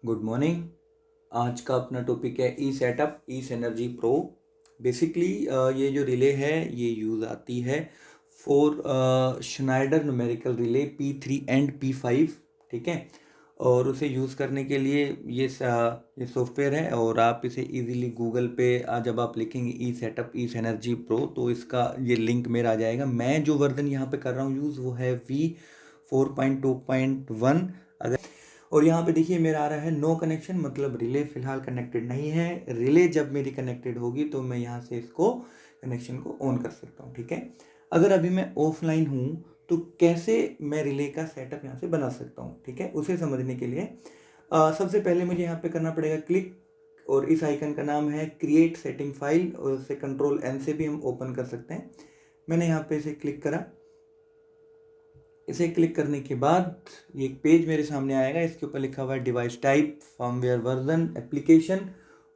Good morning. आज का अपना टॉपिक है e setup e energy pro. Basically ये जो रिले है ये यूज़ आती है for Schneider numerical relay P3 and P5। ठीक है, और उसे यूज़ करने के लिए ये सॉफ्टवेयर है और आप इसे इजीली गूगल पे जब आप लिखेंगे ई सेटअप ई एनर्जी प्रो तो इसका ये लिंक मेरा आ जाएगा। मैं जो वर्जन यहाँ पे कर रहा हूँ यूज़ वो है V4.2.1। अगर और यहाँ पे देखिए मेरा आ रहा है नो कनेक्शन, मतलब रिले फिलहाल कनेक्टेड नहीं है। रिले जब मेरी कनेक्टेड होगी तो मैं यहाँ से इसको कनेक्शन को ऑन कर सकता हूँ। ठीक है, अगर अभी मैं ऑफलाइन हूँ तो कैसे मैं रिले का सेटअप यहाँ से बना सकता हूँ। ठीक है, उसे समझने के लिए सबसे पहले मुझे यहाँ पे करना पड़ेगा क्लिक, और इस आइकन का नाम है क्रिएट सेटिंग फाइल, और उसे कंट्रोल N से भी हम ओपन कर सकते हैं। मैंने यहाँ पे इसे क्लिक करा। इसे क्लिक करने के बाद ये एक पेज मेरे सामने आएगा। इसके ऊपर लिखा हुआ है device type, firmware version, application,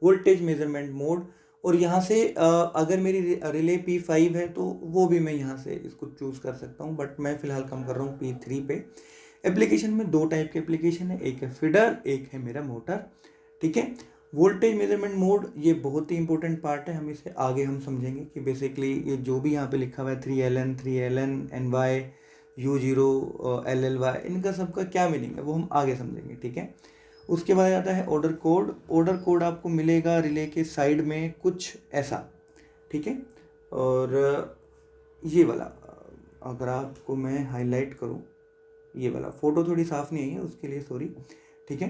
voltage measurement mode. और यहाँ से अगर मेरी रिले P5 है तो वो भी मैं यहाँ से इसको चूज़ कर सकता हूँ, बट मैं फ़िलहाल काम कर रहा हूँ P3 पे। एप्लीकेशन में दो टाइप के एप्लीकेशन है, एक है फीडर, एक है मेरा मोटर। ठीक है, वोल्टेज मेजरमेंट मोड ये बहुत ही इंपॉर्टेंट पार्ट है, हम इसे आगे हम समझेंगे कि बेसिकली ये जो भी यहाँ पे लिखा हुआ है 3LN 3LN NY U0 LLY, इनका सबका क्या मीनिंग है वो हम आगे समझेंगे। ठीक है, उसके बाद आता है ऑर्डर कोड। ऑर्डर कोड आपको मिलेगा रिले के साइड में कुछ ऐसा। ठीक है, और ये वाला अगर आपको मैं हाईलाइट करूँ, ये वाला फ़ोटो थोड़ी साफ़ नहीं है उसके लिए सॉरी। ठीक है,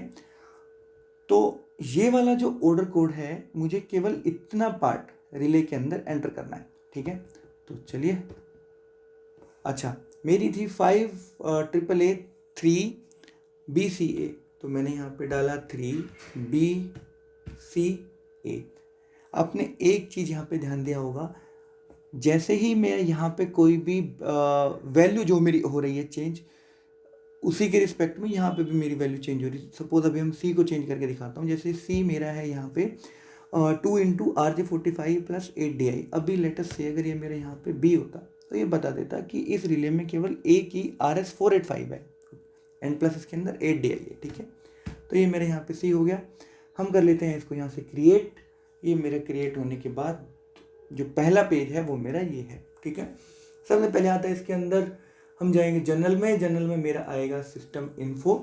तो ये वाला जो ऑर्डर कोड है मुझे केवल इतना पार्ट रिले के अंदर एंटर करना है। ठीक है, तो चलिए। अच्छा, मेरी थी 5AAA3BCA, तो मैंने यहाँ पे डाला 3BCA। आपने एक चीज़ यहाँ पे ध्यान दिया होगा, जैसे ही मैं यहाँ पे कोई भी वैल्यू जो मेरी हो रही है चेंज, उसी के रिस्पेक्ट में यहाँ पे भी मेरी वैल्यू चेंज हो रही है। सपोज अभी हम C को चेंज करके दिखाता हूँ। जैसे C मेरा है यहाँ पे 2 × RJ45 + 8DI। अभी लेटेस्ट से अगर ये मेरे यहाँ पे B होता तो ये बता देता कि इस रिले में केवल एक ही RS485 है एंड प्लस इसके अंदर 8DI है। ठीक है, तो ये मेरे यहाँ पे C हो गया। हम कर लेते हैं इसको यहाँ से क्रिएट। ये मेरा क्रिएट होने के बाद जो पहला पेज है वो मेरा ये है। ठीक है, सबसे पहले आता है इसके अंदर, हम जाएंगे जनरल में। जनरल में मेरा आएगा सिस्टम इन्फो।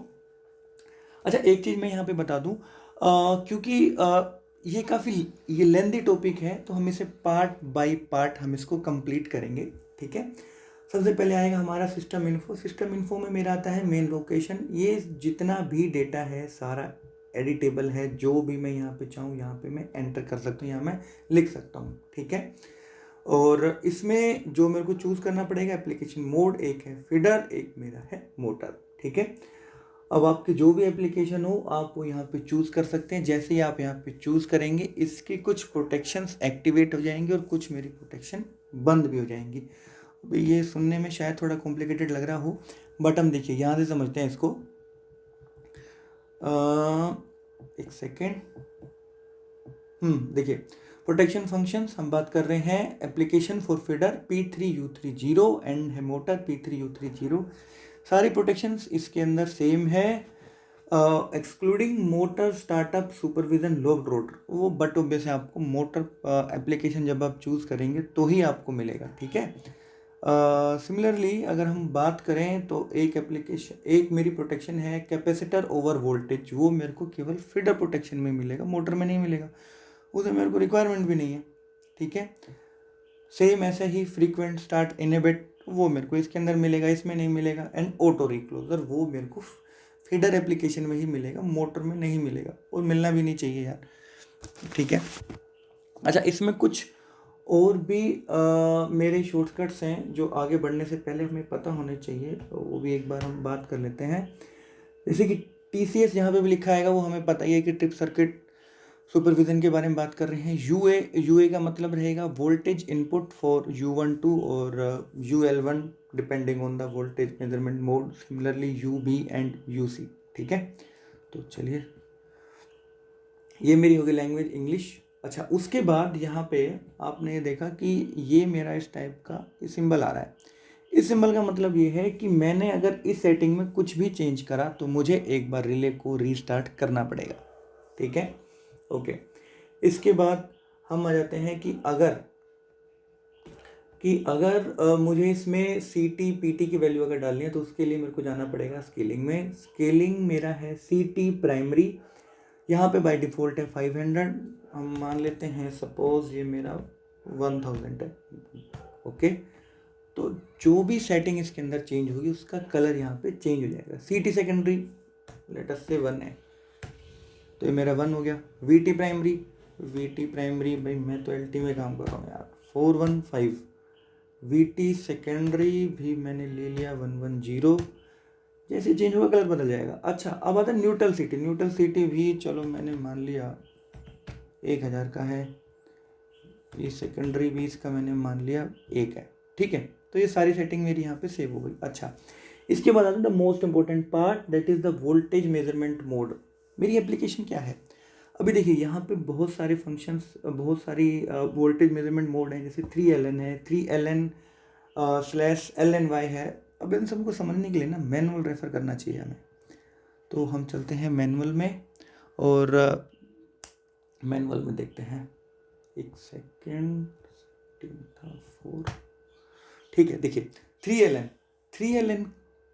अच्छा, एक चीज़ मैं यहाँ पे बता दूँ, क्योंकि ये काफ़ी ये लेंदी टॉपिक है तो हम इसे पार्ट बाय पार्ट हम इसको कंप्लीट करेंगे। ठीक है, सबसे पहले आएगा हमारा सिस्टम इन्फो। सिस्टम इन्फो में मेरा आता है मेन लोकेशन। ये जितना भी डेटा है सारा एडिटेबल है, जो भी मैं यहाँ पे चाहूँ यहाँ पे मैं एंटर कर सकता हूँ, यहाँ मैं लिख सकता हूँ। ठीक है, और इसमें जो मेरे को चूज़ करना पड़ेगा एप्लीकेशन मोड, एक है फीडर, एक मेरा है मोटर। ठीक है, अब आपके जो भी एप्लीकेशन हो आप वो यहाँ पे चूज़ कर सकते हैं। जैसे ही आप यहाँ पे चूज़ करेंगे इसकी कुछ प्रोटेक्शंस एक्टिवेट हो जाएंगी और कुछ मेरी प्रोटेक्शन बंद भी हो जाएंगी। अभी ये सुनने में शायद थोड़ा कॉम्प्लिकेटेड लग रहा हो, बट हम देखिए यहाँ से समझते हैं इसको। एक सेकेंड। देखिए, प्रोटेक्शन फंक्शंस हम बात कर रहे हैं। Application for feeder P3U30 and है मोटर P3U30। सारी प्रोटेक्शंस इसके अंदर सेम है, excluding motor startup supervision locked rotor. वो बट ऑब्वियस है, आपको मोटर एप्लीकेशन जब आप चूज़ करेंगे तो ही आपको मिलेगा। ठीक है, सिमिलरली अगर हम बात करें तो एक एप्लीकेशन, एक मेरी प्रोटेक्शन है कैपेसिटर ओवर वोल्टेज। वो मेरे को केवल फीडर प्रोटेक्शन में मिलेगा, मोटर में नहीं मिलेगा, उसे मेरे को रिक्वायरमेंट भी नहीं है। ठीक है, सेम ऐसे ही फ्रीक्वेंट स्टार्ट इनहिबिट वो मेरे को इसके अंदर मिलेगा, इसमें नहीं मिलेगा। एंड ऑटो रिक्लोजर वो मेरे को फीडर एप्लीकेशन में ही मिलेगा, मोटर में नहीं मिलेगा, और मिलना भी नहीं चाहिए यार। ठीक है, अच्छा, इसमें कुछ और भी मेरे शॉर्टकट्स हैं जो आगे बढ़ने से पहले हमें पता होने चाहिए, तो वो भी एक बार हम बात कर लेते हैं। जैसे कि TCS यहाँ पे भी लिखा आएगा, वो हमें पता ही है कि ट्रिप सर्किट सुपरविजन के बारे में बात कर रहे हैं। यूए का मतलब रहेगा वोल्टेज इनपुट फॉर U12 और UL1 depending on the voltage measurement mode, similarly UB and UC। ठीक है, तो चलिए, ये मेरी होगी लैंग्वेज इंग्लिश। अच्छा, उसके बाद यहाँ पे आपने देखा कि ये मेरा इस टाइप का सिंबल आ रहा है। इस सिंबल का मतलब ये है कि मैंने अगर इस सेटिंग में कुछ भी चेंज करा तो मुझे एक बार रिले को रीस्टार्ट करना पड़ेगा, ठीक है। ओके, इसके बाद हम आ जाते हैं कि अगर मुझे इसमें सी टी पी टी की वैल्यू अगर डालनी है तो उसके लिए मेरे को जाना पड़ेगा स्केलिंग में। स्केलिंग मेरा है सी टी प्राइमरी, यहाँ पे बाय डिफ़ॉल्ट है 500, हम मान लेते हैं सपोज ये मेरा 1000 है। ओके, तो जो भी सेटिंग इसके अंदर चेंज होगी उसका कलर यहाँ पे चेंज हो जाएगा। C T secondary let us say 1 है तो ये मेरा 1 हो गया। वी टी प्राइमरी भाई मैं तो एल टी में काम कर रहा हूँ यार, 415। वी टी सेकेंडरी भी मैंने ले लिया 110, जैसे चेंज होगा कलर बदल जाएगा। अच्छा, अब आता है न्यूट्रल सिटी भी चलो मैंने मान लिया 1000 का है, ये सेकेंडरी भी इसका मैंने मान लिया 1 है, ठीक है। तो ये सारी सेटिंग मेरी यहाँ पे सेव हो गई। अच्छा, इसके बाद आता है the most important part, that is the voltage measurement mode. मेरी एप्लीकेशन क्या है, अभी देखिए यहाँ पे बहुत सारे फंक्शंस, बहुत सारी वोल्टेज मेजरमेंट मोड है, जैसे 3LN है, 3LN/LNY है। अब इन सबको समझने के लिए ना मैनुअल रेफर करना चाहिए हमें, तो हम चलते हैं मैनुअल में और मैनुअल में देखते हैं। एक सेकेंड, 4, ठीक है। देखिए 3LN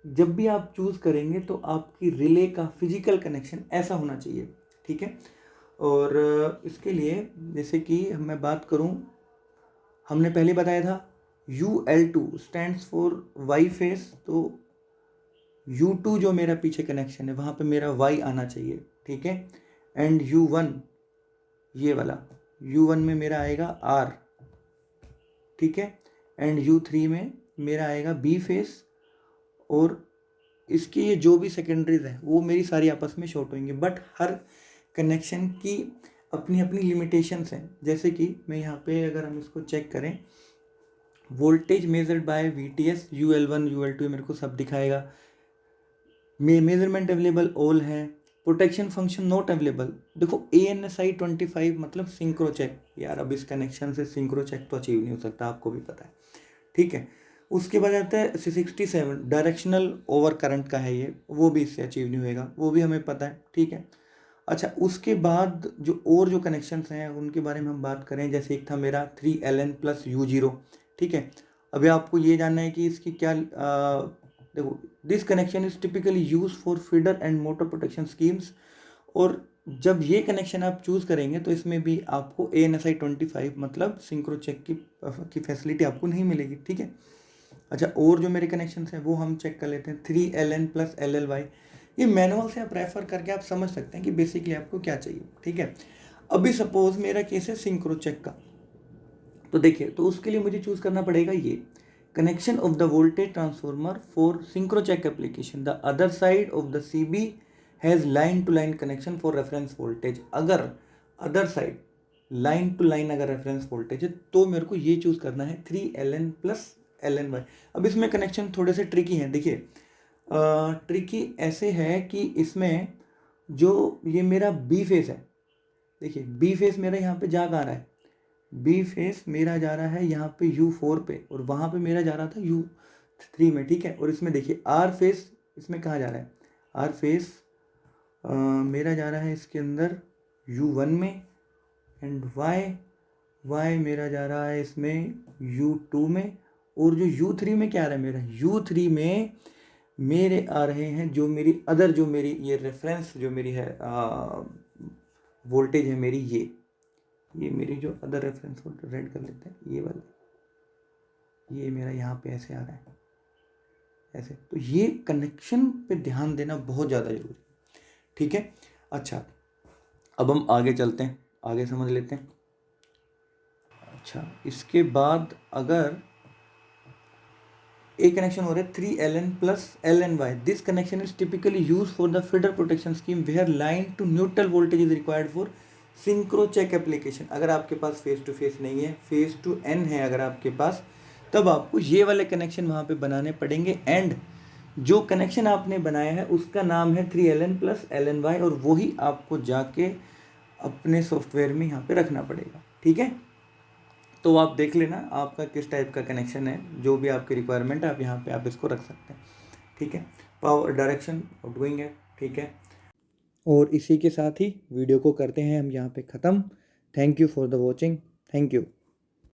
जब भी आप चूज़ करेंगे तो आपकी रिले का फिजिकल कनेक्शन ऐसा होना चाहिए, ठीक है। और इसके लिए जैसे कि मैं बात करूं, हमने पहले बताया था UL2 stands for Y face, तो U2 जो मेरा पीछे कनेक्शन है वहाँ पे मेरा Y आना चाहिए, ठीक है। एंड U1 ये वाला, U1 में मेरा आएगा R, ठीक है। एंड U3 में मेरा आएगा B फेस, और इसकी ये जो भी सेकेंडरीज हैं वो मेरी सारी आपस में शॉर्ट होंगी। बट हर कनेक्शन की अपनी अपनी लिमिटेशंस हैं। जैसे कि मैं यहाँ पे अगर हम इसको चेक करें, voltage measured by VTS UL1 UL2 मेरे को सब दिखाएगा। मेजरमेंट अवेलेबल ऑल है, प्रोटेक्शन फंक्शन नॉट अवेलेबल। देखो ANSI 25 मतलब सिंक्रोचेक, यार अब इस कनेक्शन से सिंक्रोचेक तो अचीव नहीं हो सकता, आपको भी पता है, ठीक है। उसके बाद आता है 67 डायरेक्शनल ओवर करंट का है ये, वो भी इससे अचीव नहीं होएगा, वो भी हमें पता है, ठीक है। अच्छा, उसके बाद जो कनेक्शंस हैं उनके बारे में हम बात करें, जैसे एक था मेरा 3LN+U0, ठीक है। अभी आपको ये जानना है कि इसकी क्या देखो, this connection is typically use for feeder and motor protection schemes. और जब ये कनेक्शन आप चूज़ करेंगे तो इसमें भी आपको ANSI 25 मतलब सिंक्रोचेक की फैसिलिटी आपको नहीं मिलेगी, ठीक है। अच्छा, और जो मेरे कनेक्शंस हैं वो हम चेक कर लेते हैं। 3LN+LLY, ये मैनुअल से आप रेफर करके आप समझ सकते हैं कि बेसिकली आपको क्या चाहिए, ठीक है। अभी सपोज मेरा केस है सिंक्रोचेक का, तो देखिए, तो उसके लिए मुझे चूज़ करना पड़ेगा ये connection of the voltage transformer for synchrocheck application, the other side of the CB has line to line connection for reference voltage. अगर other side line to line अगर रेफरेंस वोल्टेज है तो मेरे को ये चूज़ करना है 3LN+LNY। अब इसमें कनेक्शन थोड़े से ट्रिकी हैं। देखिए ट्रिकी ऐसे है कि इसमें जो ये मेरा B फेस है, देखिए B फेस मेरा यहाँ पे जा कहाँ रहा है, B फेस मेरा जा रहा है यहाँ पे U4 पे, और वहाँ पे मेरा जा रहा था U3 में, ठीक है। और इसमें देखिए R फेस इसमें कहाँ जा रहा है, R फेस मेरा जा रहा है इसके अंदर U1 में, एंड Y मेरा जा रहा है इसमें U2 में, और जो U3 में क्या आ रहा है मेरा, U3 में मेरे आ रहे हैं जो मेरी अदर, जो मेरी ये रेफरेंस जो मेरी है वोल्टेज है मेरी, ये मेरी जो अदर रेफरेंस वोल्टेज, रेड कर लेते हैं ये वाला, ये मेरा यहाँ पे ऐसे आ रहा है ऐसे। तो ये कनेक्शन पे ध्यान देना बहुत ज़्यादा जरूरी है, ठीक है। अच्छा, अब हम आगे चलते हैं, आगे समझ लेते हैं। अच्छा, इसके बाद अगर एक कनेक्शन हो रहा है 3LN+LNY, this connection is typically use for the feeder protection scheme where line to neutral voltage is required for synchrocheck application. अगर आपके पास फेस टू फेस नहीं है, फेस टू N है अगर आपके पास, तब आपको ये वाले कनेक्शन वहाँ पे बनाने पड़ेंगे। एंड जो कनेक्शन आपने बनाया है उसका नाम है 3LN+LNY, और वही आपको जाके अपने सॉफ्टवेयर में यहाँ पे रखना पड़ेगा, ठीक है। तो आप देख लेना आपका किस टाइप का कनेक्शन है, जो भी आपकी रिक्वायरमेंट है आप यहाँ पे आप इसको रख सकते हैं, ठीक है। पावर डायरेक्शन डूइंग है, ठीक है। और इसी के साथ ही वीडियो को करते हैं हम यहाँ पे ख़त्म। Thank you for the watching, thank you.